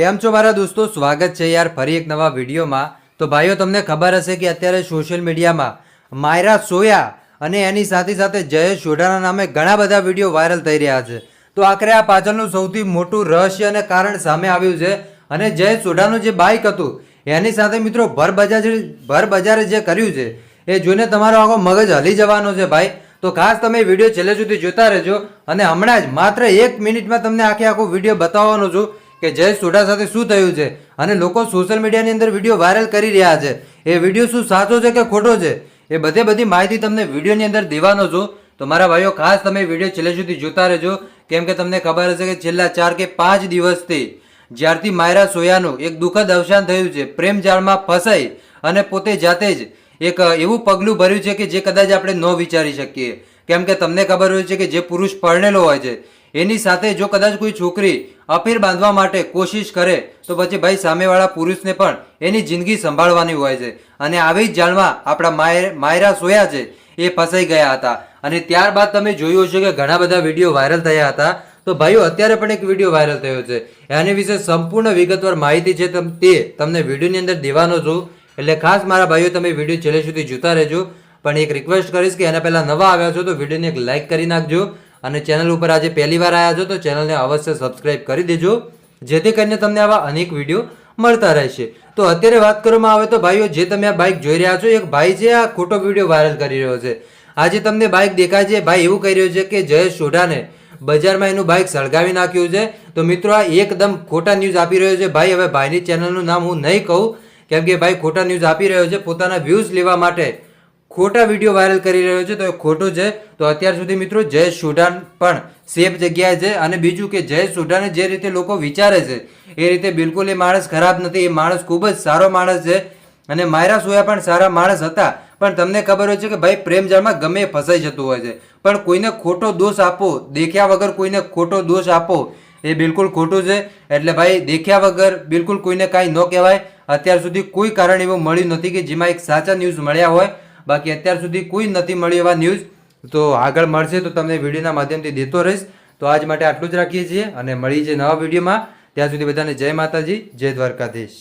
કેમ છો મારા દોસ્તો, સ્વાગત છે યાર ફરી એક નવા વિડીયોમાં। તો ભાઈઓ તમને ખબર હશે કે અત્યારે સોશિયલ મીડિયામાં માયરા સોયા અને એની સાથે સાથે જયેશ સોઢાના નામે ઘણા બધા વિડીયો વાયરલ થઈ રહ્યા છે। તો આખરે આ પાછળનું સૌથી મોટું રહસ્ય અને કારણ સામે આવ્યું છે અને જયેશ સોઢાનું જે બાઇક હતું એની સાથે મિત્રો ભરબજારે જે કર્યું છે એ જોઈને તમારો આખો મગજ હલી જવાનો છે ભાઈ। તો ખાસ તમે વિડીયો છેલ્લે સુધી જોતા રહેજો અને હમણાં જ માત્ર 1 મિનિટમાં તમને આખો વિડીયો બતાવવાનો છું કે જયેશ સોઢા સાથે શું થયું છે અને લોકો સોશિયલ મીડિયાની અંદર વિડીયો વાયરલ કરી રહ્યા છે। એ વિડીયો શું સાચો છે કે ખોટો છે એ બધી માહિતી તમને વિડીયોની અંદર દેવાનો છું। તો મારા ભાઈઓ ખાસ તમે વિડીયો છેલ્લે સુધી જોતા રહેજો, કેમ કે તમને ખબર હશે કે છેલ્લા 4 કે 5 દિવસથી જ્યારથી માયરા સોયાનું એક દુઃખદ અવસાન થયું છે, પ્રેમ જાળમાં ફસાઈ અને પોતે જાતે જ એક એવું પગલું ભર્યું છે કે જે કદાચ આપણે ન વિચારી શકીએ। કેમ કે તમને ખબર હોય છે કે જે પુરુષ પરણેલો હોય છે એની સાથે જો કદાચ કોઈ છોકરી અફેર બાંધવા માટે કોશિશ કરે તો પછી ભાઈ સામેવાળા પુરુષને પણ એની જિંદગી સંભાળવાની હોય છે અને આવી જ જાળમાં આપણા માયરા સોયા છે એ ફસાઈ ગયા હતા। અને ત્યારબાદ તમે જોયું હશે કે ઘણા બધા વિડીયો વાયરલ થયા હતા। તો ભાઈઓ અત્યારે પણ એક વિડીયો વાયરલ થયો છે, એની વિશે સંપૂર્ણ વિગતવાર માહિતી છે તે તમને વિડીયોની અંદર દેવાનો છું, એટલે ખાસ મારા ભાઈઓ તમે વિડીયો છેલ્લે સુધી જોતા રહેજો। પણ એક રિક્વેસ્ટ કરીશ કે એના પહેલા નવા આવ્યા છો તો વિડીયોને એક લાઇક કરી નાખજો અને ચેનલ ઉપર આજે પહેલી વાર આવ્યા છો તો ચેનલને અવશ્ય સબસ્ક્રાઇબ કરી દેજો, જેથી કરીને તમને આવા અનેક વિડીયો મળતા રહેશે। તો અત્યારે વાત કરવામાં આવે તો ભાઈઓ જે તમે આ બાઇક જોઈ રહ્યા છો, એક ભાઈ છે આ ખોટો વિડીયો વાયરલ કરી રહ્યો છે। આજે તમને બાઇક દેખાય છે, ભાઈ એવું કહી રહ્યો છે કે જયેશ સોઢાને બજારમાં એનું બાઇક સળગાવી નાખ્યું છે। તો મિત્રો આ એકદમ ખોટા ન્યૂઝ આપી રહ્યો છે ભાઈ। હવે ભાઈની ચેનલનું નામ હું નહીં કહું, કેમ કે ભાઈ ખોટા ન્યૂઝ આપી રહ્યો છે, પોતાના વ્યૂઝ લેવા માટે ખોટા વિડીયો વાયરલ કરી રહ્યો છે, તો એ ખોટું છે। તો અત્યાર સુધી મિત્રો જયેશ સોઢા પણ સેફ જગ્યાએ છે અને બીજું કે જયેશ સોઢાને જે રીતે લોકો વિચારે છે એ રીતે બિલકુલ એ માણસ ખરાબ નથી, એ માણસ ખૂબ જ સારો માણસ છે અને માયરા સોયા પણ સારા માણસ હતા। પણ તમને ખબર હોય છે કે ભાઈ પ્રેમ જાળમાં ગમે ફસાઈ જતું હોય છે, પણ કોઈને ખોટો દોષ આપો, દેખ્યા વગર કોઈને ખોટો દોષ આપો એ બિલકુલ ખોટું છે। એટલે ભાઈ દેખ્યા વગર બિલકુલ કોઈને કાંઈ ન કહેવાય। અત્યાર સુધી કોઈ કારણ એવું મળ્યું નથી કે જેમાં એક સાચા ન્યૂઝ મળ્યા હોય, બાકી અત્યાર સુધી કોઈ નથી મળ્યું એવા ન્યૂઝ। તો આગળ મળશે તો તમને વિડીયોના માધ્યમથી દેતો રહીશ। તો આજ માટે આટલું જ રાખીએ છીએ અને મળીએ છીએ નવા વિડીયોમાં। ત્યાં સુધી બધાને જય માતાજી, જય દ્વારકાધીશ।